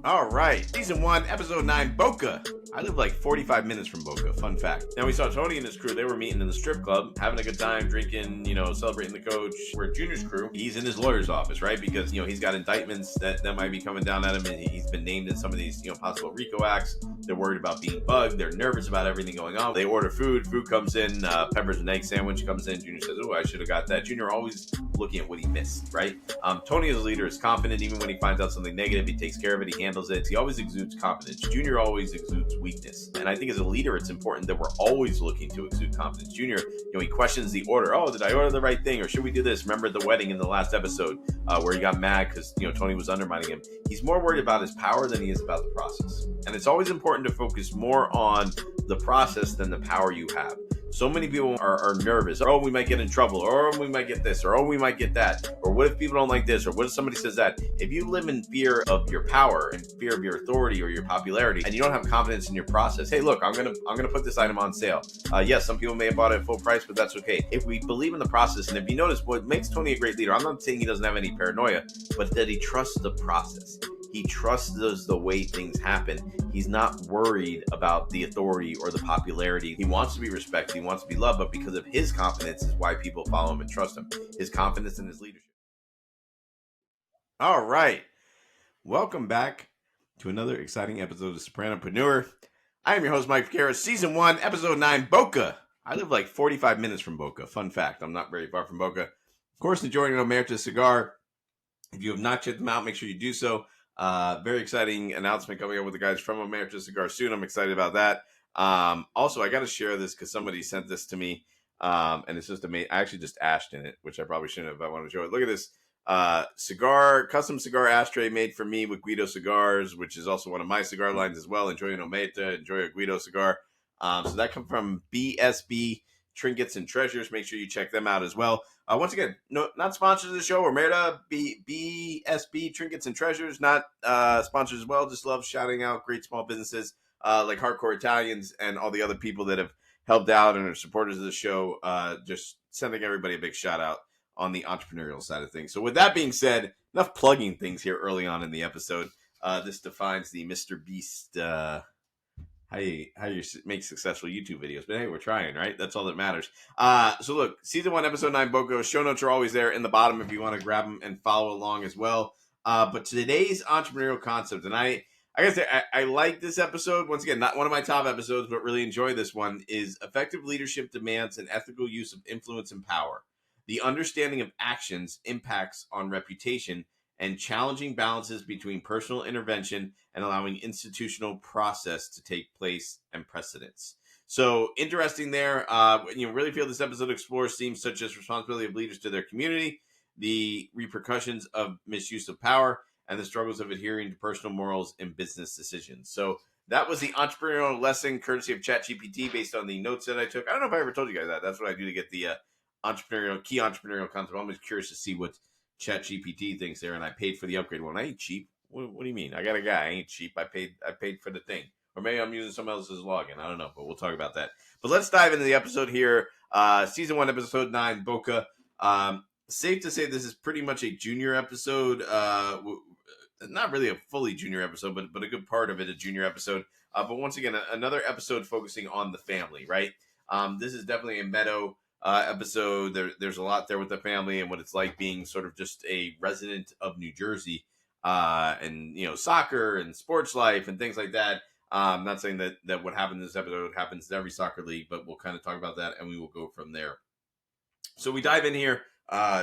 All right, season 1, episode 9, Boca. I live like 45 minutes from Boca, fun fact. Now we saw Tony and his crew, they were meeting in the strip club, having a good time, drinking, celebrating the coach. Where Junior's crew, he's in his lawyer's office, right? Because, he's got indictments that might be coming down at him, and he's been named in some of these, possible RICO acts. They're worried about being bugged. They're nervous about everything going on. They order food comes in, peppers and egg sandwich comes in. Junior says, oh, I should have got that. Junior always looking at what he missed, right? Tony as a leader is confident. Even when he finds out something negative, he takes care of it, he handles it. He always exudes confidence. Junior always exudes weakness. And I think as a leader, it's important that we're always looking to exude confidence. Junior, he questions the order. Oh, did I order the right thing? Or should we do this? Remember the wedding in the last episode where he got mad because, Tony was undermining him. He's more worried about his power than he is about the process. And it's always important to focus more on the process than the power you have. So many people are nervous. Oh, we might get in trouble. Or we might get this. Or we might get that. Or what if people don't like this? Or what if somebody says that? If you live in fear of your power and fear of your authority or your popularity, and you don't have confidence in your process, hey, look, I'm gonna put this item on sale. Yes, some people may have bought it at full price, but that's okay. If we believe in the process, and if you notice what makes Tony a great leader, I'm not saying he doesn't have any paranoia, but that he trusts the process. He trusts the way things happen. He's not worried about the authority or the popularity. He wants to be respected. He wants to be loved, but because of his confidence is why people follow him and trust him. His confidence in his leadership. All right. Welcome back to another exciting episode of Sopranopreneur. I am your host, Mike Vaquero. Season 1, episode 9, Boca. I live like 45 minutes from Boca. Fun fact, I'm not very far from Boca. Of course, enjoying an Omerta cigar. If you have not checked them out, make sure you do so. Very exciting announcement coming up with the guys from Omerta Cigar soon. I'm excited about that. Also, I got to share this because somebody sent this to me, and it's just amazing. I actually just ashed in it, which I probably shouldn't have. I want to show it. Look at this custom cigar ashtray made for me with Guido Cigars, which is also one of my cigar lines as well. Enjoy an Omerta, enjoy a Guido cigar. So that comes from BSB Trinkets and Treasures. Make sure you check them out as well. Once again, no, not sponsors of the show. Omerta, BSB Trinkets and Treasures, not sponsors as well. Just love shouting out great small businesses like Hardcore Italians and all the other people that have helped out and are supporters of the show. Just sending everybody a big shout out on the entrepreneurial side of things. So with that being said, enough plugging things here early on in the episode. This defines the Mr. Beast how you make successful YouTube videos. But hey, we're trying, right? That's all that matters. So look, season 1, episode 9, Boco. Show notes are always there in the bottom if you want to grab them and follow along as well. But today's entrepreneurial concept, and I guess I like this episode. Once again, not one of my top episodes, but really enjoy this one, is effective leadership demands an ethical use of influence and power. The understanding of actions impacts on reputation and challenging balances between personal intervention and allowing institutional process to take place and precedence. So interesting there. Really feel this episode explores themes such as responsibility of leaders to their community, the repercussions of misuse of power, and the struggles of adhering to personal morals in business decisions. So that was the entrepreneurial lesson courtesy of ChatGPT based on the notes that I took. I don't know if I ever told you guys that. That's what I do to get the key entrepreneurial concept. I'm always curious to see what ChatGPT thinks there, and I paid for the upgrade one. I ain't cheap. What do you mean? I got a guy. I ain't cheap. I paid for the thing. Or maybe I'm using someone else's login. I don't know, but we'll talk about that. But let's dive into the episode here. Season 1, episode 9, Boca. Safe to say this is pretty much a junior episode. Not really a fully junior episode, but a good part of it a junior episode. But once again, another episode focusing on the family, right? This is definitely a Meadow episode. There's a lot there with the family and what it's like being sort of just a resident of New Jersey, and soccer and sports life and things like that. I'm not saying that what happened in this episode happens to every soccer league, but we'll kind of talk about that and we will go from there. So we dive in here.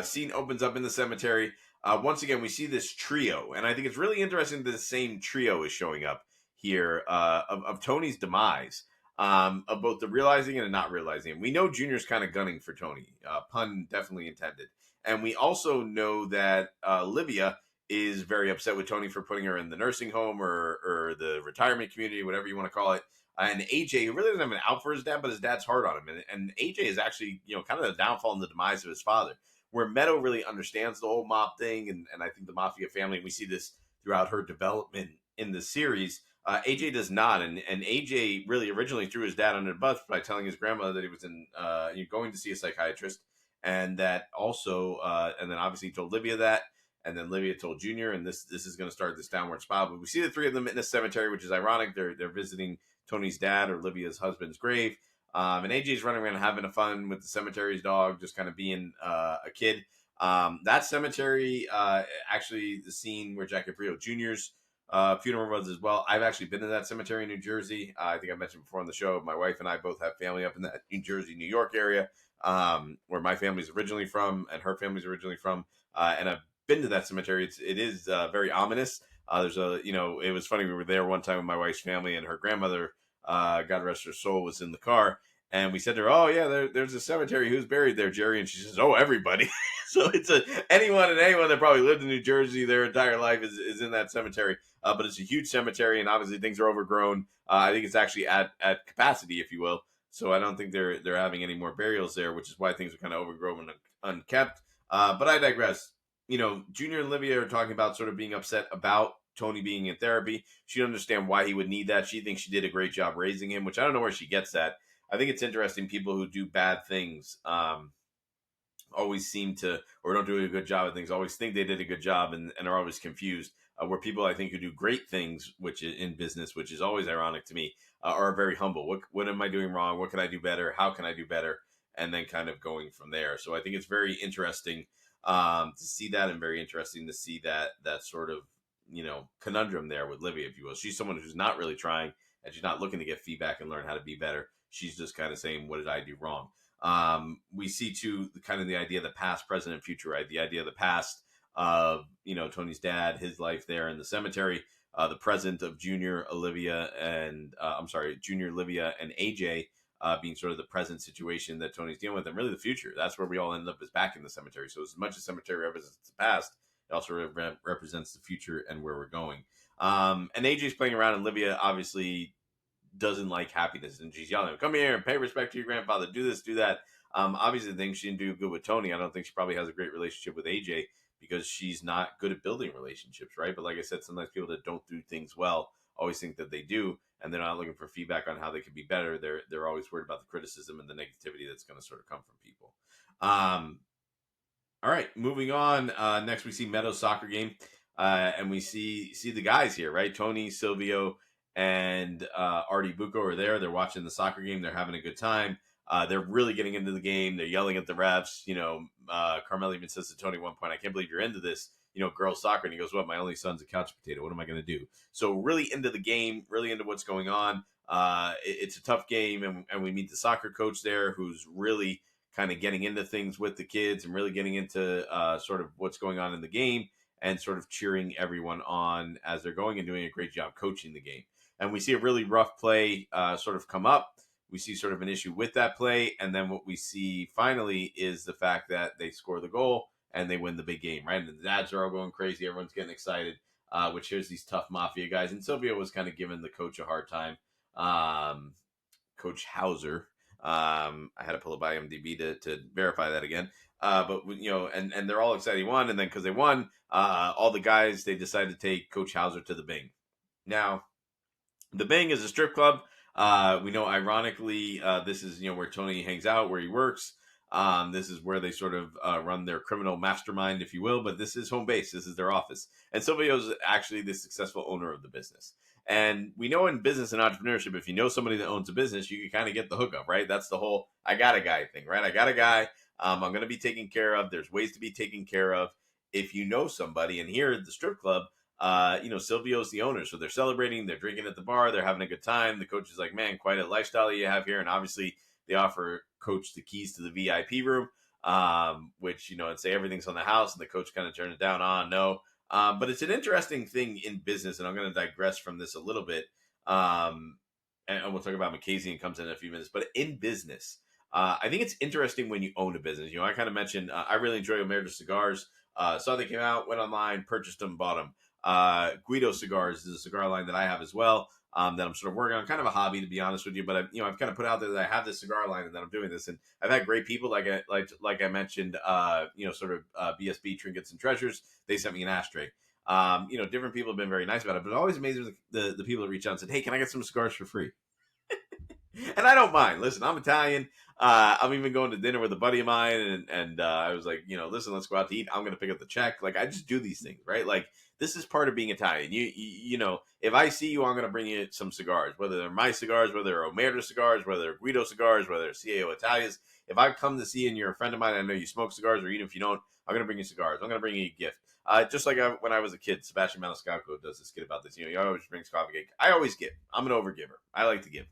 Scene opens up in the cemetery. Once again, we see this trio, and I think it's really interesting that the same trio is showing up here of Tony's demise. Of both the realizing and the not realizing. We know Junior's kind of gunning for Tony. Pun definitely intended. And we also know that Livia is very upset with Tony for putting her in the nursing home or the retirement community, whatever you want to call it. And AJ, who really doesn't have an out for his dad, but his dad's hard on him. And AJ is actually, kind of the downfall and the demise of his father. Where Meadow really understands the whole mob thing, and I think the Mafia family, and we see this throughout her development in the series. AJ does not, and AJ really originally threw his dad under the bus by telling his grandmother that he was going to see a psychiatrist, and that also, and then obviously told Livia that, and then Livia told Junior, and this is going to start this downward spiral. But we see the three of them in a cemetery, which is ironic. They're visiting Tony's dad or Livia's husband's grave, and AJ's running around having a fun with the cemetery's dog, just kind of being a kid. That cemetery, actually, the scene where Jack Aprio Jr.'s funeral was as well. I've actually been to that cemetery in New Jersey. I think I mentioned before on the show, my wife and I both have family up in that New Jersey, New York area, where my family's originally from and her family's originally from. And I've been to that cemetery. It is very ominous. There's it was funny. We were there one time with my wife's family, and her grandmother, God rest her soul, was in the car. And we said to her, "Oh yeah, there's a cemetery. Who's buried there, Jerry?" And she says, "Oh, everybody." So it's anyone that probably lived in New Jersey their entire life is in that cemetery. But it's a huge cemetery, and obviously things are overgrown. I think it's actually at capacity, if you will. So I don't think they're having any more burials there, which is why things are kind of overgrown and unkept. But I digress. Junior and Livia are talking about sort of being upset about Tony being in therapy. She doesn't understand why he would need that. She thinks she did a great job raising him, which I don't know where she gets that. I think it's interesting. People who do bad things always seem to, or don't do a good job of things, always think they did a good job and are always confused. Where people I think who do great things, which is in business, which is always ironic to me, are very humble. What am I doing wrong? What can I do better? How can I do better? And then kind of going from there. So I think it's very interesting to see that, and very interesting to see that sort of conundrum there with Livia, if you will. She's someone who's not really trying, and she's not looking to get feedback and learn how to be better. She's just kind of saying, what did I do wrong? We see too kind of the idea of the past, present, and future, right? The idea of the past of Tony's dad, his life there in the cemetery, the present of Junior, Livia, and AJ being sort of the present situation that Tony's dealing with, and really the future. That's where we all end up, is back in the cemetery. So as much as cemetery represents the past, it also represents the future and where we're going. And AJ's playing around, and Livia obviously doesn't like happiness, and she's yelling, "Come here and pay respect to your grandfather. Do this, do that." Obviously, things she didn't do good with Tony. I don't think she probably has a great relationship with AJ because she's not good at building relationships, right? But like I said, sometimes people that don't do things well always think that they do, and they're not looking for feedback on how they could be better. They're always worried about the criticism and the negativity that's going to sort of come from people. All right, moving on. Next, we see Meadows' soccer game, and we see the guys here, right? Tony, Silvio, and Artie Bucco are there. They're watching the soccer game. They're having a good time. They're really getting into the game. They're yelling at the refs. Carmel even says to Tony at one point, "I can't believe you're into this, girls soccer." And he goes, "What? My only son's a couch potato. What am I going to do?" So really into the game, really into what's going on. It's a tough game, and we meet the soccer coach there, who's really kind of getting into things with the kids and really getting into sort of what's going on in the game and sort of cheering everyone on as they're going and doing a great job coaching the game. And we see a really rough play sort of come up. We see sort of an issue with that play. And then what we see finally is the fact that they score the goal and they win the big game, right? And the dads are all going crazy. Everyone's getting excited, which here's these tough mafia guys. And Silvio was kind of giving the coach a hard time. Coach Hauser. I had to pull up IMDb to verify that again. But and they're all excited he won. And then because they won, all the guys, they decided to take Coach Hauser to the Bing. Now, the Bing is a strip club. We know, ironically, this is where Tony hangs out, where he works. This is where they sort of run their criminal mastermind, if you will. But this is home base. This is their office. And Silvio's actually the successful owner of the business. And we know in business and entrepreneurship, if you know somebody that owns a business, you can kind of get the hookup, right? That's the whole "I got a guy" thing, right? I got a guy. I'm going to be taken care of. There's ways to be taken care of if you know somebody. And here at the strip club, Silvio's the owner. So they're celebrating, they're drinking at the bar, they're having a good time. The coach is like, "Man, quite a lifestyle you have here." And obviously they offer Coach the keys to the VIP room, which, and say everything's on the house, and the coach kind of turned it down. No. But it's an interesting thing in business, and I'm going to digress from this a little bit. And we'll talk about McKaysey and comes in a few minutes. But in business, I think it's interesting when you own a business. I kind of mentioned I really enjoy Omerta cigars. Saw they came out, went online, purchased them, bought them. Guido Cigars is a cigar line that I have as well, that I'm sort of working on, kind of a hobby, to be honest with you. But I've kind of put out there that I have this cigar line and that I'm doing this, and I've had great people like I mentioned, sort of BSB Trinkets and Treasures. They sent me an ashtray. Different people have been very nice about it, but it always amazes the people that reach out and said, "Hey, can I get some cigars for free?" And I don't mind. Listen, I'm Italian. I'm even going to dinner with a buddy of mine, and I was like, listen, let's go out to eat. I'm going to pick up the check. Like, I just do these things, right? Like, this is part of being Italian. If I see you, I'm going to bring you some cigars, whether they're my cigars, whether they're Omerta cigars, whether they're Guido cigars, whether they're CAO Italias. If I come to see you and you're a friend of mine, I know you smoke cigars, or even if you don't, I'm going to bring you cigars. I'm going to bring you a gift. Just like when I was a kid, Sebastian Maniscalco does this skit about this. He always brings coffee cake. I always give. I'm an overgiver. I like to give.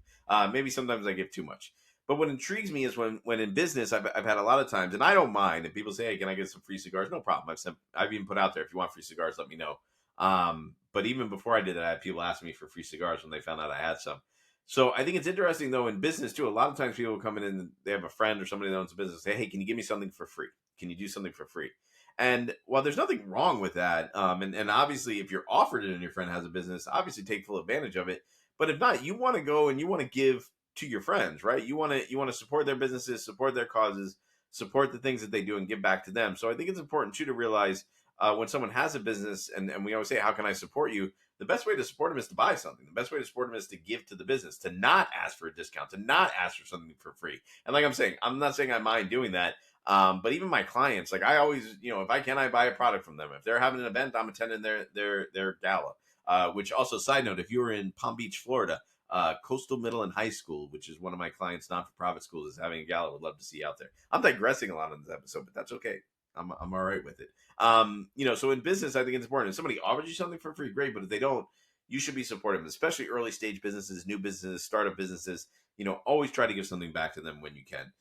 Maybe sometimes I give too much. But what intrigues me is when in business, I've had a lot of times, and I don't mind. And people say, "Hey, can I get some free cigars?" No problem. I've even put out there, if you want free cigars, let me know. But even before I did that, I had people asking me for free cigars when they found out I had some. So I think it's interesting, though, in business too. A lot of times people come in and they have a friend or somebody that owns a business, say, "Hey, can you give me something for free? Can you do something for free?" And while there's nothing wrong with that, and obviously if you're offered it and your friend has a business, obviously take full advantage of it. But if not, you want to go and you want to give to your friends, right? You want to support their businesses, support their causes, support the things that they do, and give back to them. So I think it's important too to realize when someone has a business, and we always say, "How can I support you?" The best way to support them is to buy something. The best way to support them is to give to the business, to not ask for a discount, to not ask for something for free. And like I'm saying, I'm not saying I mind doing that. But even my clients, like I always, if I can, I buy a product from them. If they're having an event, I'm attending their gala. Which also, side note, if you were in Palm Beach, Florida, Coastal Middle and High School, which is one of my clients' not-for-profit schools, is having a gala. Would love to see you out there. I'm digressing a lot on this episode, but that's okay. I'm all right with it. So in business, I think it's important. If somebody offers you something for free, great. But if they don't, you should be supportive, especially early stage businesses, new businesses, startup businesses. Always try to give something back to them when you can.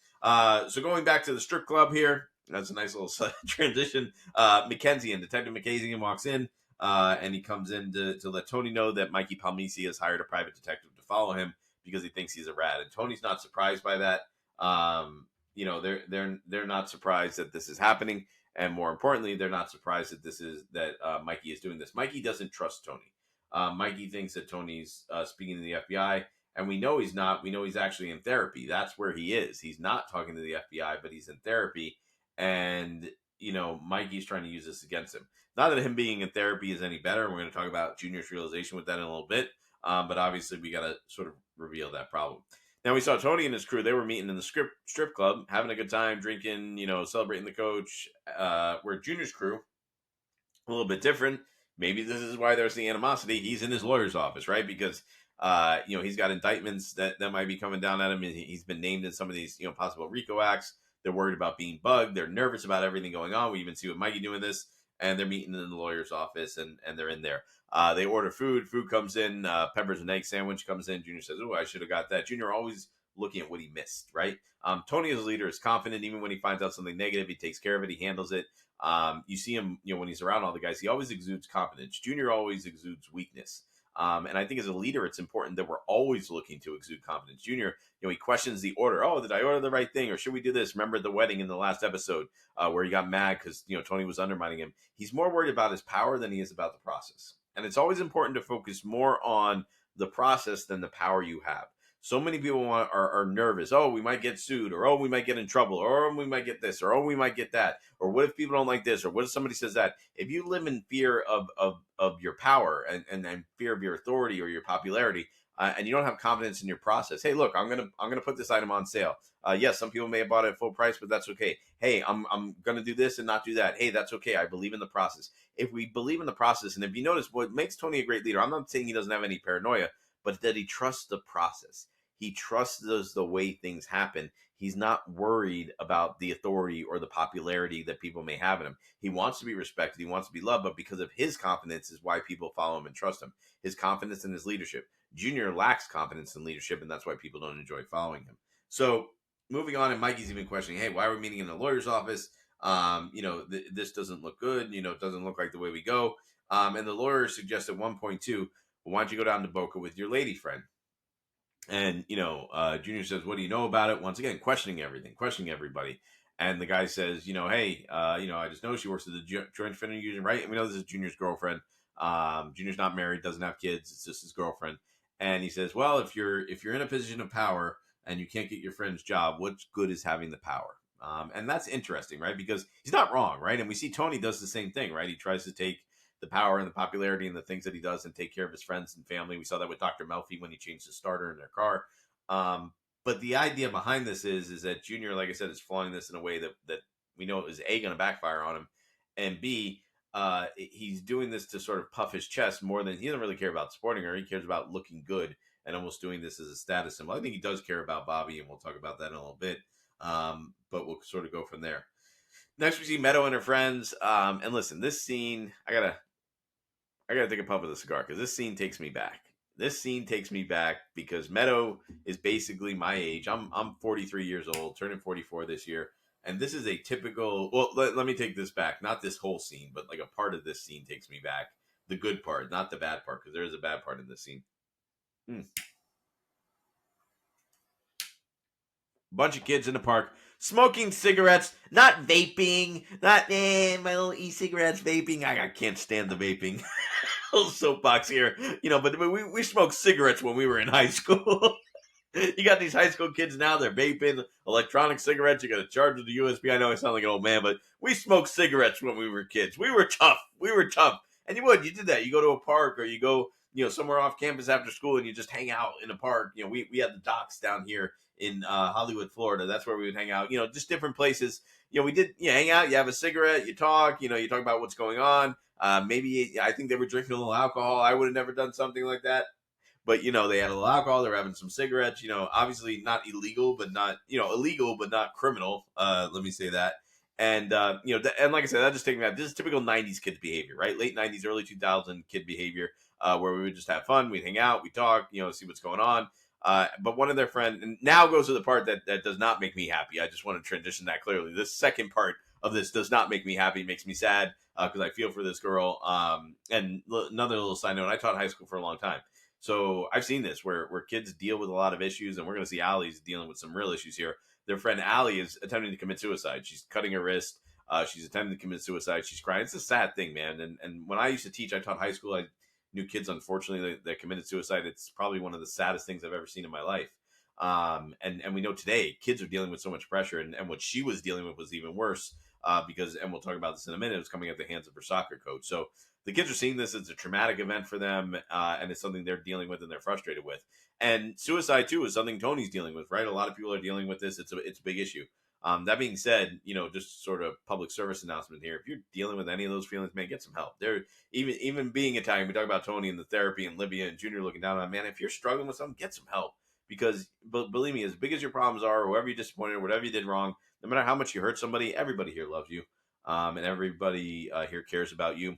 So going back to the strip club here, that's a nice little transition. Mackenzie and Detective Mackenzie walks in, and he comes in to let Tony know that Mikey Palmisi has hired a private detective to follow him because he thinks he's a rat. And Tony's not surprised by that. They're not surprised that this is happening, and more importantly, they're not surprised that Mikey is doing this. Mikey doesn't trust Tony. Mikey thinks that Tony's speaking to the FBI. And we know he's not. We know he's actually in therapy. That's where he is. He's not talking to the FBI, but he's in therapy. And, Mikey's trying to use this against him. Not that him being in therapy is any better. We're going to talk about Junior's realization with that in a little bit. But obviously, we got to sort of reveal that problem. Now, we saw Tony and his crew. They were meeting in the strip club, having a good time, drinking, celebrating the coach. Where Junior's crew, a little bit different. Maybe this is why there's the animosity. He's in his lawyer's office, right? Because he's got indictments that might be coming down at him. He's been named in some of these, possible RICO acts. They're worried about being bugged. They're nervous about everything going on. We even see with Mikey doing this, and they're meeting in the lawyer's office, and they're in there. They order food. Food comes in. Peppers and egg sandwich comes in. Junior says, "Oh, I should have got that." Junior always looking at what he missed, right? Tony as a leader is confident. Even when he finds out something negative, he takes care of it. He handles it. You see him, when he's around all the guys, he always exudes confidence. Junior always exudes weakness. And I think as a leader, it's important that we're always looking to exude confidence. Junior, he questions the order. Oh, did I order the right thing? Or should we do this? Remember the wedding in the last episode where he got mad because, Tony was undermining him. He's more worried about his power than he is about the process. And it's always important to focus more on the process than the power you have. So many people are nervous. Oh, we might get sued, or oh, we might get in trouble, or we might get this, or oh, we might get that, or what if people don't like this, or what if somebody says that? If you live in fear of your power and fear of your authority or your popularity, and you don't have confidence in your process, hey, look, I'm gonna put this item on sale. Yes, some people may have bought it at full price, but that's okay. Hey, I'm gonna do this and not do that. Hey, that's okay. I believe in the process. If we believe in the process, and if you notice, what makes Tony a great leader, I'm not saying he doesn't have any paranoia, but that he trusts the process. He trusts the way things happen. He's not worried about the authority or the popularity that people may have in him. He wants to be respected. He wants to be loved, but because of his confidence is why people follow him and trust him. His confidence in his leadership. Junior lacks confidence in leadership, and that's why people don't enjoy following him. So moving on, and Mikey's even questioning, hey, why are we meeting in the lawyer's office? This doesn't look good. It doesn't look like the way we go. And the lawyer suggests at one point too, well, why don't you go down to Boca with your lady friend? And, Junior says, what do you know about it? Once again, questioning everything, questioning everybody. And the guy says, hey, I just know she works at the Joint Offender Union, right? And we know this is Junior's girlfriend. Junior's not married, doesn't have kids. It's just his girlfriend. And he says, well, if you're in a position of power and you can't get your friend's job, what's good is having the power? And that's interesting, right? Because he's not wrong, right? And we see Tony does the same thing, right? He tries to take the power and the popularity and the things that he does and take care of his friends and family. We saw that with Dr. Melfi when he changed the starter in their car. But the idea behind this is that Junior, like I said, is flaunting this in a way that we know is A, going to backfire on him, and B, he's doing this to sort of puff his chest more than he doesn't really care about supporting her. He cares about looking good and almost doing this as a status symbol. I think he does care about Bobby, and we'll talk about that in a little bit. But we'll sort of go from there. Next, we see Meadow and her friends. And listen, this scene, I gotta take a puff of the cigar because this scene takes me back. This scene takes me back because Meadow is basically my age. I'm 43 years old, turning 44 this year. And this is a typical, well, let me take this back. Not this whole scene, but like a part of this scene takes me back. The good part, not the bad part, because there is a bad part in this scene. Bunch of kids in the park smoking cigarettes, not vaping, not my little e-cigarettes vaping. I can't stand the vaping. Little soapbox here, but we smoked cigarettes when we were in high school. You got these high school kids now, they're vaping electronic cigarettes. You got to charge with the USB. I know I sound like an old man, but we smoked cigarettes when we were kids. We were tough. And you did that. You go to a park or you go, somewhere off campus after school and you just hang out in a park. We had the docks down here in Hollywood, Florida. That's where we would hang out, just different places. We did, hang out, you have a cigarette, you talk, you talk about what's going on. Maybe I think they were drinking a little alcohol. I would have never done something like that. But they had a little alcohol. They were having some cigarettes. Obviously not illegal, but not illegal, but not criminal. Let me say that. And and like I said, that just taking that. This is typical '90s kids behavior, right? Late '90s, early 2000 kid behavior, where we would just have fun. We'd hang out, we talk, see what's going on. But one of their friends, and now goes to the part that does not make me happy. I just want to transition that clearly. This second part of this does not make me happy. It makes me sad because I feel for this girl. And another little side note: I taught high school for a long time. So I've seen this where kids deal with a lot of issues, and we're going to see Allie's dealing with some real issues here. Their friend Allie is attempting to commit suicide. She's cutting her wrist. She's attempting to commit suicide. She's crying. It's a sad thing, man. And when I used to teach, I taught high school. I knew kids, unfortunately, that committed suicide. It's probably one of the saddest things I've ever seen in my life. And we know today kids are dealing with so much pressure, and what she was dealing with was even worse because, and we'll talk about this in a minute, it was coming at the hands of her soccer coach. So the kids are seeing this as a traumatic event for them, and it's something they're dealing with and they're frustrated with. And suicide too is something Tony's dealing with, right? A lot of people are dealing with this. It's a big issue. That being said, just sort of public service announcement here. If you're dealing with any of those feelings, man, get some help. There, even being Italian, we talk about Tony and the therapy and Libya and Junior looking down on, man. If you're struggling with something, get some help because, believe me, as big as your problems are, whoever you disappointed, whatever you did wrong, no matter how much you hurt somebody, everybody here loves you, and everybody here cares about you.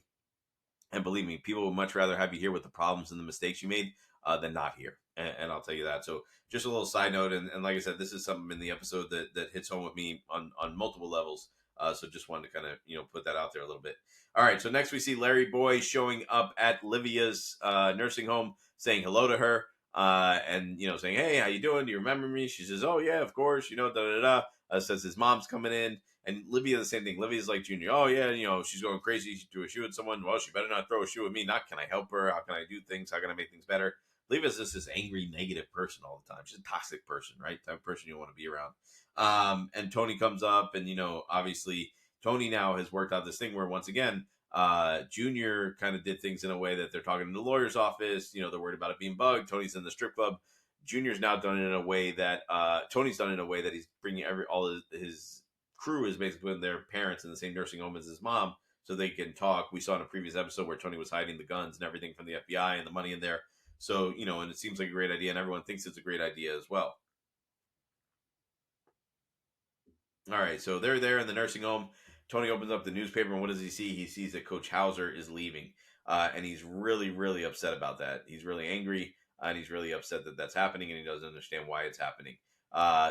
And believe me, people would much rather have you here with the problems and the mistakes you made than not here. And I'll tell you that. So just a little side note. And like I said, this is something in the episode that hits home with me on multiple levels. So just wanted to kind of, put that out there a little bit. All right. So next we see Larry Boy showing up at Livia's nursing home, saying hello to her and, saying, hey, how you doing? Do you remember me? She says, oh, yeah, of course. Says his mom's coming in. And Livia, the same thing. Livia's like Junior. Oh, yeah, she's going crazy. She threw a shoe at someone. Well, she better not throw a shoe at me. Not can I help her? How can I do things? How can I make things better? Livia's just this angry, negative person all the time. She's a toxic person, right? Type of person you want to be around. And Tony comes up, and, obviously, Tony now has worked out this thing where, once again, Junior kind of did things in a way that they're talking to the lawyer's office. They're worried about it being bugged. Tony's in the strip club. Junior's now done it in a way that Tony's done it in a way that he's bringing all his crew is basically with their parents in the same nursing home as his mom so they can talk. We saw in a previous episode where Tony was hiding the guns and everything from the FBI and the money in there. So, and it seems like a great idea and everyone thinks it's a great idea as well. All right, so they're there in the nursing home. Tony opens up the newspaper and what does he see? He sees that Coach Hauser is leaving. And he's really, really upset about that. He's really angry and he's really upset that that's happening and he doesn't understand why it's happening.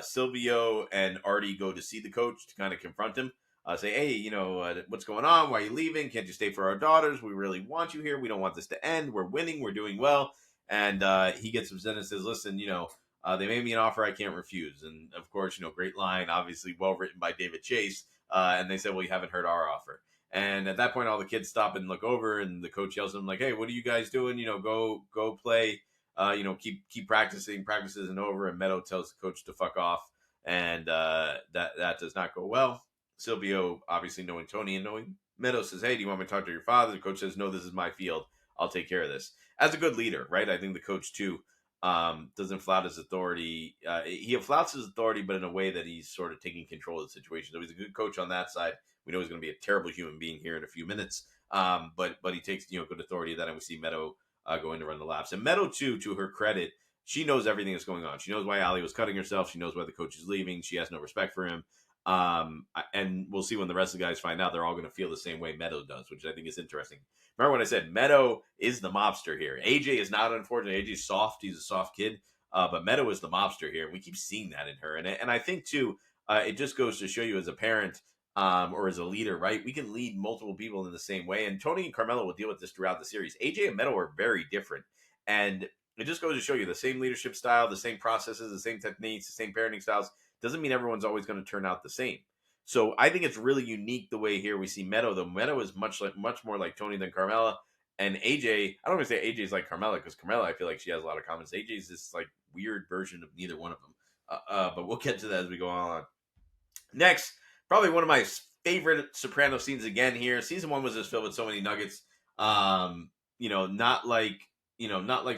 Silvio and Artie go to see the coach to kind of confront him. Say, hey, what's going on? Why are you leaving? Can't you stay for our daughters? We really want you here. We don't want this to end. We're winning. We're doing well. And he gets upset and says, listen, they made me an offer I can't refuse. And of course, great line, obviously well written by David Chase. And they said, well, you haven't heard our offer. And at that point, all the kids stop and look over and the coach yells at them like, hey, what are you guys doing? Go play. Keep practicing. Practice isn't over. And Meadow tells the coach to fuck off, and that does not go well. Silvio, obviously knowing Tony and knowing Meadow, says, "Hey, do you want me to talk to your father?" The coach says, "No, this is my field. I'll take care of this." As a good leader, right? I think the coach too doesn't flout his authority. He flouts his authority, but in a way that he's sort of taking control of the situation. So he's a good coach on that side. We know he's going to be a terrible human being here in a few minutes. But he takes good authority of that, and we see Meadow going to run the laps. And Meadow too, to her credit, she knows everything that's going on. She knows why Ali was cutting herself. She knows why the coach is leaving. She has no respect for him. And we'll see when the rest of the guys find out. They're all going to feel the same way Meadow does, which I think is interesting. Remember when I said Meadow is the mobster here? AJ is not, unfortunately. AJ's soft. He's a soft kid. But Meadow is the mobster here. And we keep seeing that in her. And I think, too, it just goes to show you as a parent or as a leader, right? We can lead multiple people in the same way. And Tony and Carmelo will deal with this throughout the series. AJ and Meadow are very different. And it just goes to show you the same leadership style, the same processes, the same techniques, the same parenting styles. Doesn't mean everyone's always going to turn out the same. So I think it's really unique the way here we see Meadow. Though Meadow is much more like Tony than Carmella. And AJ, I don't want to say AJ's like Carmella, because Carmella, I feel like she has a lot of comments. AJ's this like weird version of neither one of them. But we'll get to that as we go on. Next, probably one of my favorite Soprano scenes again here. Season 1 was just filled with so many nuggets. Not like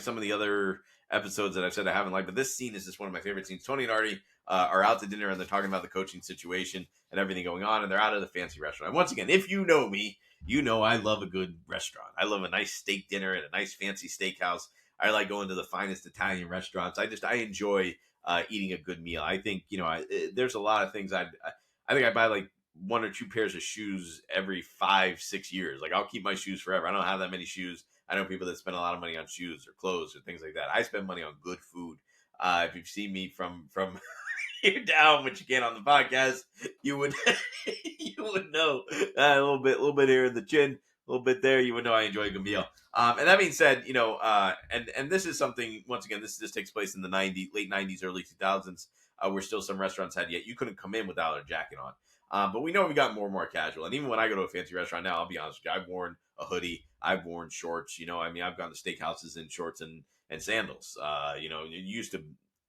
some of the other episodes that I've said I haven't liked, but this scene is just one of my favorite scenes. Tony and Artie are out to dinner, and they're talking about the coaching situation and everything going on, and they're out of the fancy restaurant. And once again, if you know me, you know I love a good restaurant. I love a nice steak dinner at a nice fancy steakhouse. I like going to the finest Italian restaurants. I enjoy eating a good meal. I think there's a lot of things I think I buy like 1 or 2 pairs of shoes every 5-6 years. Like I'll keep my shoes forever. I don't have that many shoes. I know people that spend a lot of money on shoes or clothes or things like that. I spend money on good food. If you've seen me from here down, which you can't on the podcast, you would know a little bit here in the chin, a little bit there. You would know I enjoy a good meal. And that being said, and this is something, once again, this takes place in the late 90s, early 2000s, where still some restaurants had you couldn't come in without a jacket on. But we know we got more and more casual. And even when I go to a fancy restaurant now, I'll be honest with you, I've worn a hoodie, I've worn shorts. I've gone to steakhouses in shorts and sandals. You used to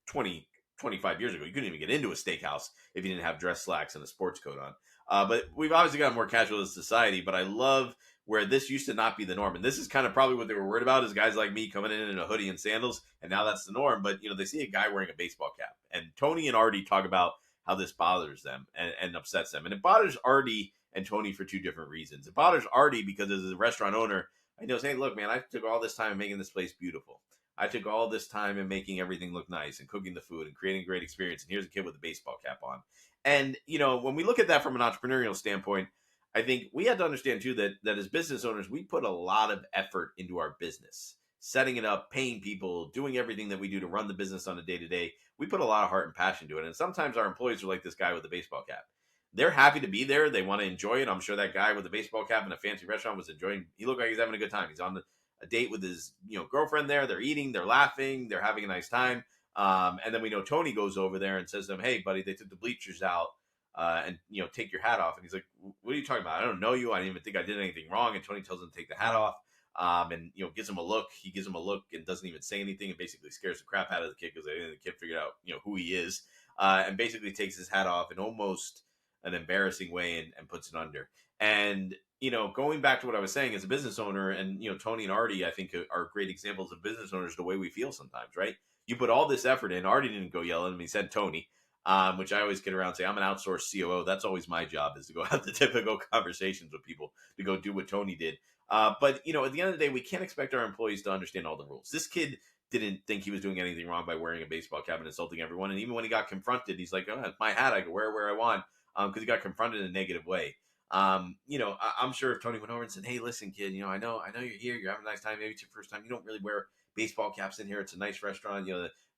25 years ago, you couldn't even get into a steakhouse if you didn't have dress slacks and a sports coat on. But we've obviously gotten more casual as a society, but I love where this used to not be the norm. And this is kind of probably what they were worried about, is guys like me coming in a hoodie and sandals, and now that's the norm. But, they see a guy wearing a baseball cap. And Tony and Artie talk about how this bothers them and upsets them. And it bothers Artie and Tony for 2 different reasons. It bothers Artie because as a restaurant owner, he knows, hey, look, man, I took all this time in making this place beautiful. I took all this time in making everything look nice and cooking the food and creating a great experience. And here's a kid with a baseball cap on. And, when we look at that from an entrepreneurial standpoint, I think we have to understand, too, that as business owners, we put a lot of effort into our business, setting it up, paying people, doing everything that we do to run the business on a day-to-day. We put a lot of heart and passion to it. And sometimes our employees are like this guy with the baseball cap. They're happy to be there. They want to enjoy it. I'm sure that guy with the baseball cap in a fancy restaurant was enjoying. He looked like he's having a good time. He's on a date with his girlfriend there. They're eating, they're laughing, they're having a nice time. And then we know Tony goes over there and says to him, hey, buddy, they took the bleachers out and take your hat off. And he's like, what are you talking about? I don't know you. I didn't even think I did anything wrong. And Tony tells him to take the hat off and gives him a look. He gives him a look and doesn't even say anything, and basically scares the crap out of the kid because the kid figured out who he is, and basically takes his hat off in almost an embarrassing way and puts it under. And going back to what I was saying, as a business owner, and Tony and Artie, I think, are great examples of business owners, the way we feel sometimes, right? You put all this effort in. Artie didn't go yell at him. He said Tony, which I always kid around and say, I'm an outsourced COO. That's always my job, is to go have the typical conversations with people, to go do what Tony did. But at the end of the day, we can't expect our employees to understand all the rules. This kid didn't think he was doing anything wrong by wearing a baseball cap and insulting everyone. And even when he got confronted, he's like, oh, it's my hat. I can wear it where I want, because he got confronted in a negative way. I'm sure if Tony went over and said, hey, listen, kid, I know you're here. You're having a nice time. Maybe it's your first time. You don't really wear baseball caps in here. It's a nice restaurant.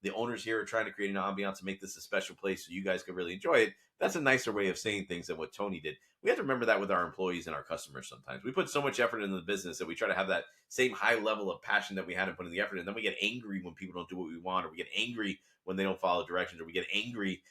The owners here are trying to create an ambiance to make this a special place so you guys could really enjoy it. That's a nicer way of saying things than what Tony did. We have to remember that with our employees and our customers sometimes. We put so much effort into the business that we try to have that same high level of passion that we had in putting the effort in. And then we get angry when people don't do what we want, or we get angry when they don't follow directions, or we get angry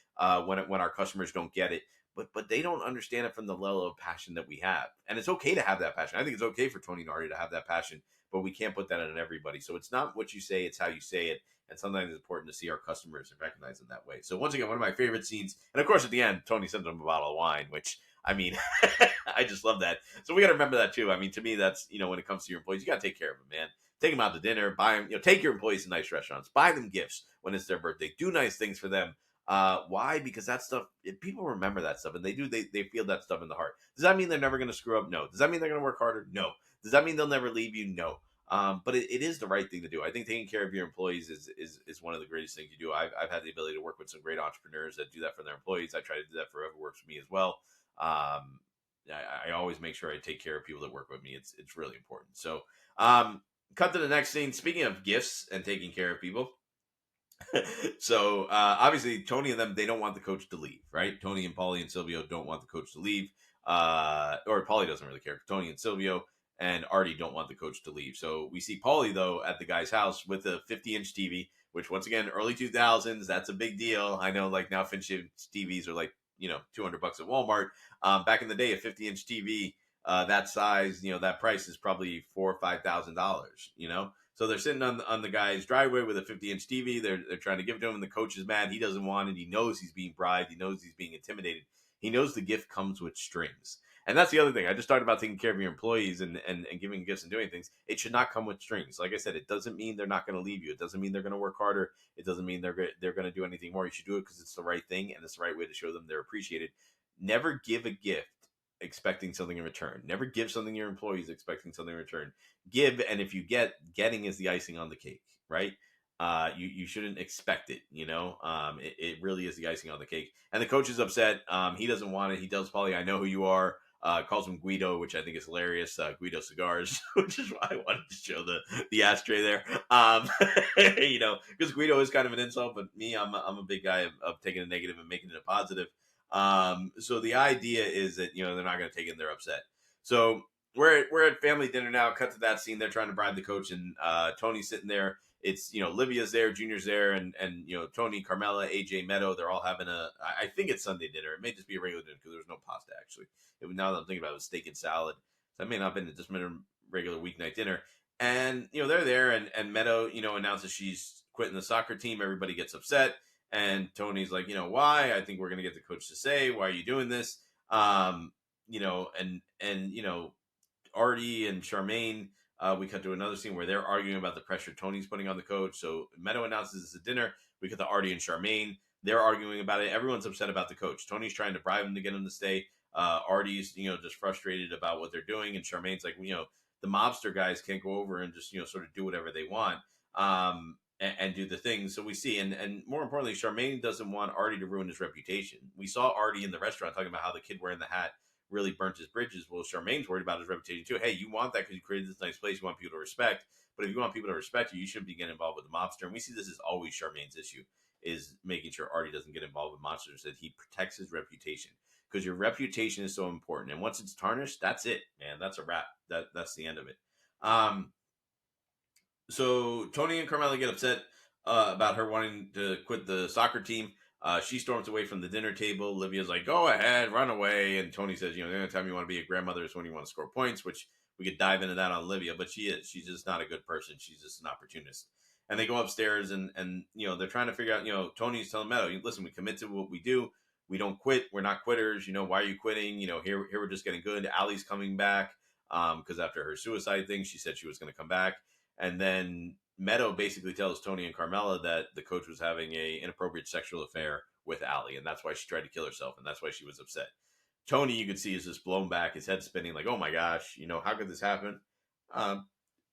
when our customers don't get it. But they don't understand it from the level of passion that we have. And it's okay to have that passion. I think it's okay for Tony and Artie to have that passion, but we can't put that on everybody. So it's not what you say, it's how you say it. And sometimes it's important to see our customers and recognize them that way. So once again, one of my favorite scenes. And of course, at the end, Tony sends him a bottle of wine, which, I mean, I just love that. So we got to remember that too. I mean, to me, that's, when it comes to your employees, you got to take care of them, man. take them out to dinner, buy them, take your employees to nice restaurants, buy them gifts when it's their birthday, do nice things for them. Why? Because that stuff, people remember that stuff, and they feel that stuff in the heart. Does that mean they're never going to screw up? No. Does that mean they're going to work harder? No. Does that mean they'll never leave you? No. But it is the right thing to do. I think taking care of your employees is one of the greatest things you do. I've had the ability to work with some great entrepreneurs that do that for their employees. I try to do that for whoever works for me as well. I always make sure I take care of people that work with me. It's really important. So, cut to the next scene. Speaking of gifts and taking care of people. So obviously Tony and them, they don't want the coach to leave, right? Tony and Paulie and Silvio don't want the coach to leave. Or Paulie doesn't really care. Tony and Silvio and Artie don't want the coach to leave. So we see Paulie though at the guy's house with a 50-inch TV, which once again, early 2000s, that's a big deal. I know like now 50-inch TVs are like, $200 at Walmart. Back in the day, a 50-inch TV that size, that price is probably $4,000 or $5,000, So they're sitting on the guy's driveway with a 50-inch TV. They're trying to give it to him, and the coach is mad. He doesn't want it. He knows he's being bribed. He knows he's being intimidated. He knows the gift comes with strings. And that's the other thing. I just talked about taking care of your employees and giving gifts and doing things. It should not come with strings. Like I said, it doesn't mean they're not going to leave you. It doesn't mean they're going to work harder. It doesn't mean they're going to do anything more. You should do it because it's the right thing and it's the right way to show them they're appreciated. Never give a gift expecting something in return. Never give something to your employees expecting something in return. Give, and if you getting is the icing on the cake, right? You shouldn't expect it, it really is the icing on the cake. And the coach is upset. He doesn't want it. He tells Paulie, I know who you are. Calls him Guido, which I think is hilarious. Guido Cigars, which is why I wanted to show the ashtray there. Because Guido is kind of an insult, but me, I'm a big guy of taking a negative and making it a positive. So the idea is that they're not going to take it. They're upset. So we're at family dinner now. Cut to that scene. They're trying to bribe the coach, and Tony's sitting there. It's Livia's there, Junior's there, and Tony, Carmela, AJ, Meadow. They're all having I think it's Sunday dinner. It may just be a regular dinner because there's no pasta actually. Now that I'm thinking about it, was steak and salad. So that may not have been just a regular weeknight dinner. And they're there, and Meadow announces she's quitting the soccer team. Everybody gets upset. And Tony's like, why? I think we're going to get the coach to say, why are you doing this? And Artie and Charmaine, we cut to another scene where they're arguing about the pressure Tony's putting on the coach. So Meadow announces it's a dinner. We cut to Artie and Charmaine. They're arguing about it. Everyone's upset about the coach. Tony's trying to bribe him to get him to stay. Artie's, just frustrated about what they're doing. And Charmaine's like, the mobster guys can't go over and just, sort of do whatever they want. And do the things. So we see, and more importantly, Charmaine doesn't want Artie to ruin his reputation. We saw Artie in the restaurant talking about how the kid wearing the hat really burnt his bridges. Well, Charmaine's worried about his reputation too. Hey, you want that because you created this nice place. You want people to respect. But if you want people to respect you, you shouldn't be getting involved with the mobster. And we see this is always Charmaine's issue, is making sure Artie doesn't get involved with monsters, that he protects his reputation. Because your reputation is so important. And once it's tarnished, that's it, man. That's a wrap. That's the end of it. So Tony and Carmela get upset about her wanting to quit the soccer team. She storms away from the dinner table. Livia's like, go ahead, run away. And Tony says, the only time you want to be a grandmother is when you want to score points, which we could dive into that on Livia, but she is. She's just not a good person. She's just an opportunist. And they go upstairs and they're trying to figure out, Tony's telling Meadow, listen, we commit to what we do. We don't quit. We're not quitters. Why are you quitting? Here we're just getting good. Allie's coming back because after her suicide thing, she said she was going to come back. And then Meadow basically tells Tony and Carmela that the coach was having a inappropriate sexual affair with Allie, and that's why she tried to kill herself, and that's why she was upset. Tony, you could see, is just blown back, his head spinning, like, oh my gosh, how could this happen?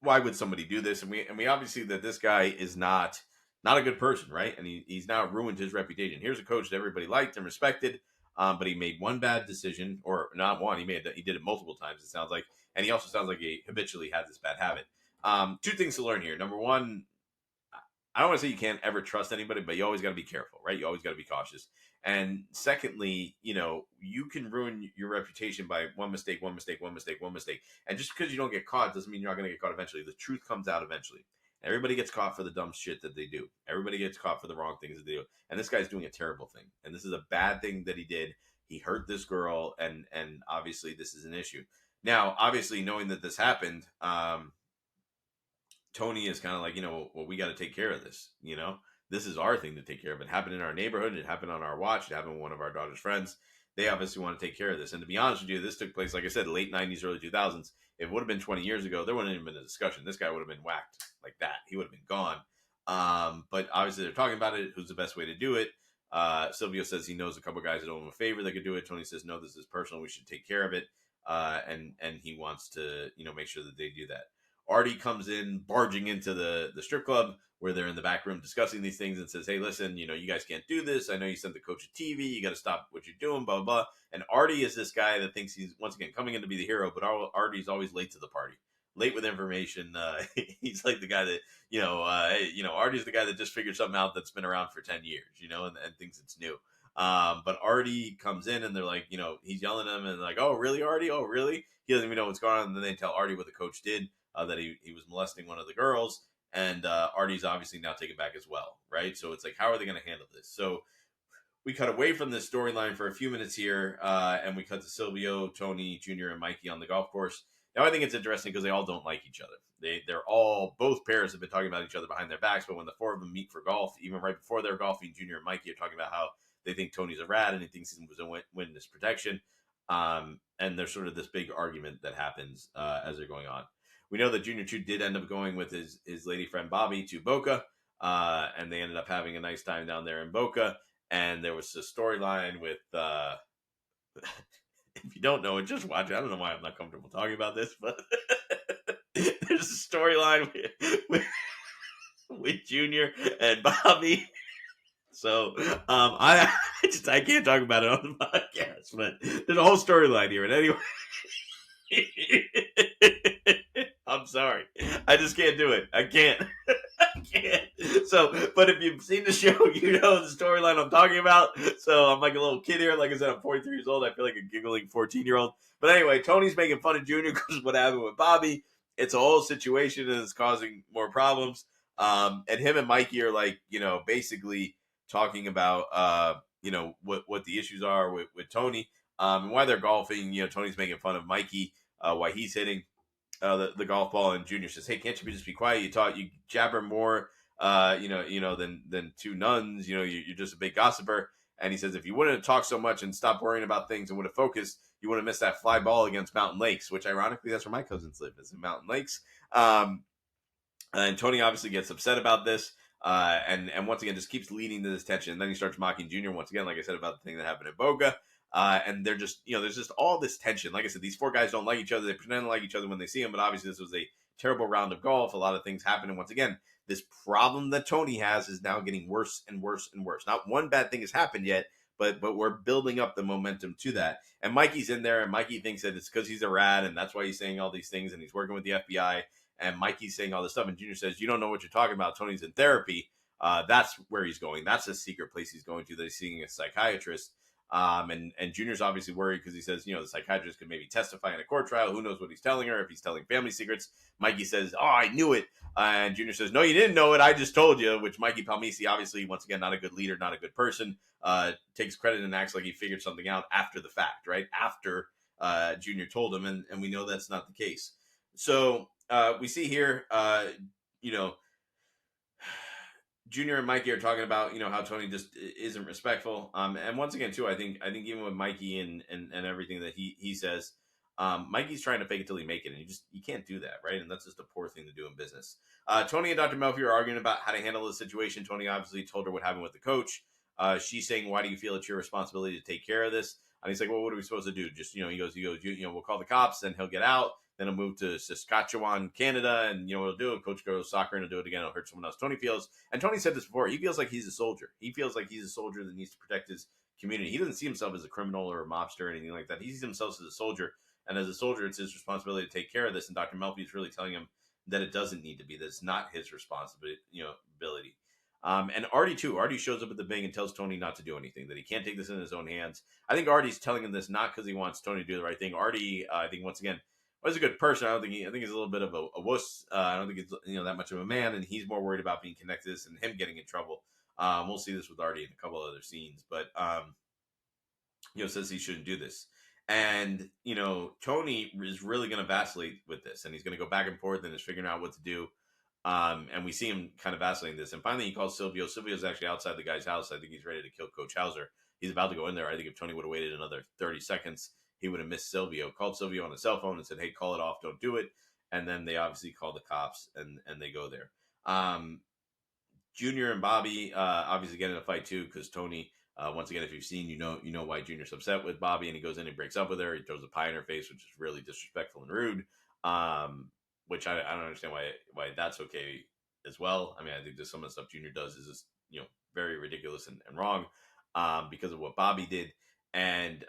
Why would somebody do this? And we obviously that this guy is not a good person, right? And he's now ruined his reputation. Here's a coach that everybody liked and respected, but he made one bad decision, or not one. He did it multiple times. It sounds like, and he also sounds like he habitually had this bad habit. Two things to learn here. Number one, I don't want to say you can't ever trust anybody, but you always got to be careful, right? You always got to be cautious. And secondly, you can ruin your reputation by one mistake. And just because you don't get caught doesn't mean you're not going to get caught eventually. The truth comes out eventually. Everybody gets caught for the dumb shit that they do. Everybody gets caught for the wrong things that they do. And this guy's doing a terrible thing. And this is a bad thing that he did. He hurt this girl, and obviously this is an issue. Now, obviously, knowing that this happened, Tony is kind of like, well, we got to take care of this. This is our thing to take care of. It happened in our neighborhood. It happened on our watch. It happened with one of our daughter's friends. they obviously want to take care of this. And to be honest with you, this took place, like I said, late 90s, early 2000s. If it would have been 20 years ago, there wouldn't have been a discussion. This guy would have been whacked like that. He would have been gone. But obviously they're talking about it. Who's the best way to do it? Silvio says he knows a couple guys that owe him a favor that could do it. Tony says, no, this is personal. We should take care of it. And he wants to, make sure that they do that. Artie comes in, barging into the strip club where they're in the back room discussing these things and says, hey, listen, you guys can't do this. I know you sent the coach a TV. You got to stop what you're doing, blah, blah, blah. And Artie is this guy that thinks he's, once again, coming in to be the hero, but Artie's always late to the party, late with information. He's like the guy that, Artie's the guy that just figured something out that's been around for 10 years, and thinks it's new. But Artie comes in and they're like, he's yelling at him and like, oh, really, Artie? Oh, really? He doesn't even know what's going on. And then they tell Artie what the coach did, that he was molesting one of the girls. And Artie's obviously now taken back as well, right? So it's like, how are they going to handle this? So we cut away from this storyline for a few minutes here, and we cut to Silvio, Tony Jr., and Mikey on the golf course. Now, I think it's interesting because they all don't like each other. Both pairs have been talking about each other behind their backs, but when the four of them meet for golf, even right before they're golfing, Junior and Mikey are talking about how they think Tony's a rat and he thinks he was a witness protection. And there's sort of this big argument that happens as they're going on. We know that Junior 2 did end up going with his lady friend Bobby to Boca, and they ended up having a nice time down there in Boca. And there was a storyline with, if you don't know it, just watch it. I don't know why I'm not comfortable talking about this, but there's a storyline with Junior and Bobby. So I can't talk about it on the podcast, but there's a whole storyline here. And anyway, I'm sorry. I just can't do it. I can't. So, but if you've seen the show, you know the storyline I'm talking about. So I'm like a little kid here. Like I said, I'm 43 years old. I feel like a giggling 14-year-old. But anyway, Tony's making fun of Junior because of what happened with Bobby. It's a whole situation and it's causing more problems. And him and Mikey are like, basically talking about, what the issues are with Tony. And while they're golfing, Tony's making fun of Mikey while he's hitting the golf ball, and Junior says, "Hey, can't you just be quiet? You jabber more, than two nuns. You're just a big gossiper." And he says, "If you wouldn't have talked so much and stopped worrying about things and would have focused, you would have missed that fly ball against Mountain Lakes," which ironically, that's where my cousins live, is in Mountain Lakes. And Tony obviously gets upset about this, and once again just keeps leading to this tension. And then he starts mocking Junior once again, like I said, about the thing that happened in Boca. And they're just, there's just all this tension. Like I said, these four guys don't like each other. They pretend to like each other when they see him, but obviously this was a terrible round of golf. A lot of things happen. And once again, this problem that Tony has is now getting worse and worse and worse. Not one bad thing has happened yet, but we're building up the momentum to that. And Mikey's in there, and Mikey thinks that it's because he's a rat, and that's why he's saying all these things, and he's working with the FBI. And Mikey's saying all this stuff, and Junior says, "You don't know what you're talking about. Tony's in therapy." That's where he's going. That's a secret place he's going to, that he's seeing a psychiatrist. And Junior's obviously worried because he says, the psychiatrist could maybe testify in a court trial. Who knows what he's telling her, if he's telling family secrets. Mikey says, "Oh, I knew it." And Junior says, "No, you didn't know it. I just told you," which Mikey Palmisi, obviously, once again, not a good leader, not a good person, takes credit and acts like he figured something out after the fact, right? After Junior told him. And we know that's not the case. So we see here, Junior and Mikey are talking about, how Tony just isn't respectful. And once again, too, I think even with Mikey and everything that he says, Mikey's trying to fake it till he make it. And you can't do that, right? And that's just a poor thing to do in business. Tony and Dr. Melfi are arguing about how to handle the situation. Tony obviously told her what happened with the coach. She's saying, "Why do you feel it's your responsibility to take care of this?" And he's like, "Well, what are we supposed to do?" Just, he goes, "We'll call the cops, then he'll get out. Then he'll move to Saskatchewan, Canada, and we'll do it. Coach goes soccer and he'll do it again. It'll hurt someone else." Tony feels, and Tony said this before, he feels like he's a soldier. He feels like he's a soldier that needs to protect his community. He doesn't see himself as a criminal or a mobster or anything like that. He sees himself as a soldier, and as a soldier, it's his responsibility to take care of this. And Dr. Melfi is really telling him that it doesn't need to be. That it's not his responsibility, ability. And Artie too. Artie shows up at the Bing and tells Tony not to do anything, that he can't take this in his own hands. I think Artie's telling him this not because he wants Tony to do the right thing. Artie, I think once again, was a good person. I think he's a little bit of a wuss. I don't think he's that much of a man, and he's more worried about being connected to this and him getting in trouble. We'll see this with Artie in a couple other scenes, but says he shouldn't do this. And Tony is really going to vacillate with this, and he's going to go back and forth and is figuring out what to do. And we see him kind of vacillating this. And finally, he calls Silvio. Silvio's actually outside the guy's house. I think he's ready to kill Coach Hauser. He's about to go in there. I think if Tony would have waited another 30 seconds, he would have missed Silvio. Called Silvio on his cell phone and said, "Hey, call it off. Don't do it." And then they obviously call the cops and they go there. Junior and Bobby obviously get in a fight too because Tony. Once again, if you've seen, you know why Junior's upset with Bobby, and he goes in and breaks up with her. He throws a pie in her face, which is really disrespectful and rude. Which I don't understand why that's okay as well. I mean, I think that some of the stuff Junior does is just very ridiculous and wrong because of what Bobby did. And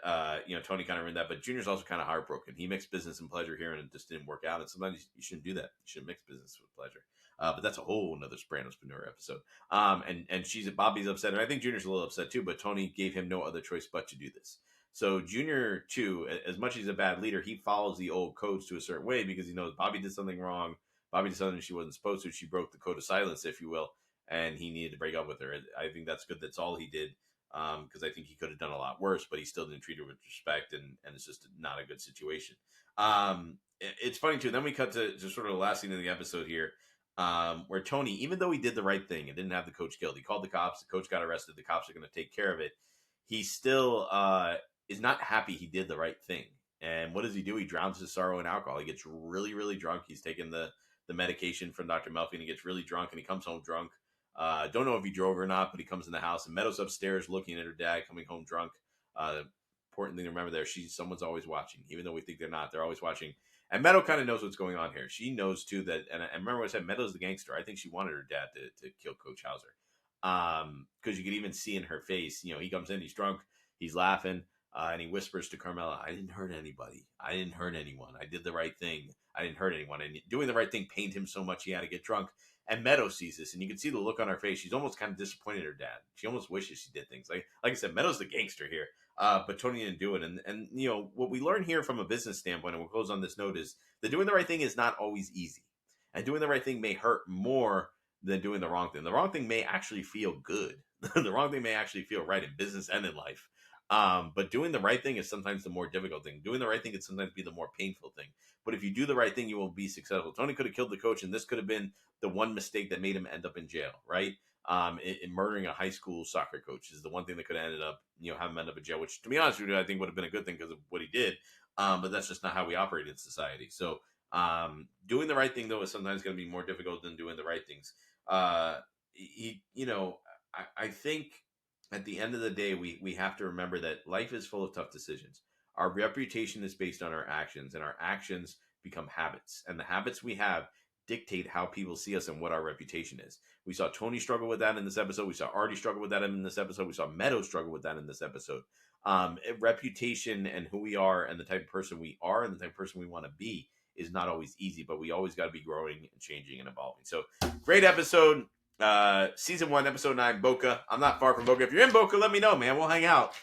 Tony kind of ruined that, but Junior's also kind of heartbroken. He mixed business and pleasure here, and it just didn't work out. And sometimes you shouldn't do that. You shouldn't mix business with pleasure. But that's a whole another Sopranopreneur episode. And Bobby's upset, and I think Junior's a little upset too. But Tony gave him no other choice but to do this. So Junior too, as much as he's a bad leader, he follows the old codes to a certain way because he knows Bobby did something wrong. Bobby did something she wasn't supposed to. She broke the code of silence, if you will, and he needed to break up with her. I think that's good. That's all he did. Because I think he could have done a lot worse, but he still didn't treat her with respect, and it's just not a good situation. It's funny too. Then we cut to sort of the last scene of the episode here, where Tony, even though he did the right thing and didn't have the coach killed, he called the cops. The coach got arrested. The cops are going to take care of it. He still is not happy he did the right thing. And what does he do? He drowns his sorrow in alcohol. He gets really, really drunk. He's taken the medication from Dr. Melfi, and he gets really drunk, and he comes home drunk. Don't know if he drove or not, but he comes in the house, and Meadow's upstairs looking at her dad coming home drunk. Important thing to remember there, someone's always watching, even though we think they're not. They're always watching. And Meadow kind of knows what's going on here. She knows too that, and remember what I said, Meadow's the gangster. I think she wanted her dad to kill Coach Hauser. Because you could even see in her face, he comes in, he's drunk, he's laughing, and he whispers to Carmela, "I didn't hurt anybody. I didn't hurt anyone. I did the right thing. I didn't hurt anyone." And doing the right thing pained him so much he had to get drunk. And Meadow sees this, and you can see the look on her face. She's almost kind of disappointed in her dad. She almost wishes she did things. Like I said, Meadow's the gangster here, but Tony didn't do it. And what we learn here from a business standpoint, and we'll close on this note, is that doing the right thing is not always easy. And doing the right thing may hurt more than doing the wrong thing. The wrong thing may actually feel good. The wrong thing may actually feel right in business and in life. But doing the right thing is sometimes the more difficult thing. Doing the right thing can sometimes be the more painful thing. But if you do the right thing, you will be successful. Tony could have killed the coach, and this could have been the one mistake that made him end up in jail, right? In murdering a high school soccer coach is the one thing that could have ended up, have him end up in jail, which, to be honest with you, I think would have been a good thing because of what he did. But that's just not how we operate in society. So doing the right thing, though, is sometimes going to be more difficult than doing the right things. I think at the end of the day, we have to remember that life is full of tough decisions. Our reputation is based on our actions, and our actions become habits. And the habits we have dictate how people see us and what our reputation is. We saw Tony struggle with that in this episode. We saw Artie struggle with that in this episode. We saw Meadow struggle with that in this episode. Reputation and who we are and the type of person we are and the type of person we want to be is not always easy, but we always got to be growing and changing and evolving. So great episode. Season 1, episode 9, Boca. I'm not far from Boca. If you're in Boca, let me know, man. We'll hang out.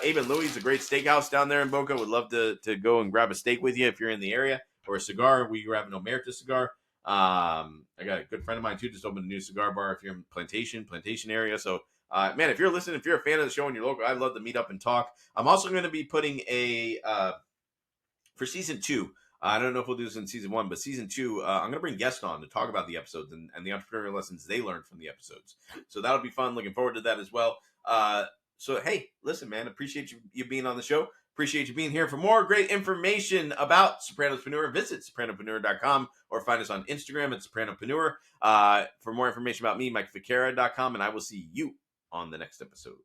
Abe and Louie's a great steakhouse down there in Boca. Would love to go and grab a steak with you if you're in the area, or a cigar. We grab an Omerta cigar. I got a good friend of mine too, just opened a new cigar bar if you're in Plantation area. So man, if you're listening, if you're a fan of the show and you're local, I'd love to meet up and talk. I'm also going to be putting for season 2. I don't know if we'll do this in season 1, but season 2, I'm going to bring guests on to talk about the episodes and the entrepreneurial lessons they learned from the episodes. So that'll be fun. Looking forward to that as well. So, hey, listen, man, appreciate you being on the show. Appreciate you being here. For more great information about Sopranopreneur, visit Sopranopreneur.com or find us on Instagram at Sopranopreneur. For more information about me, MikeVicara.com, and I will see you on the next episode.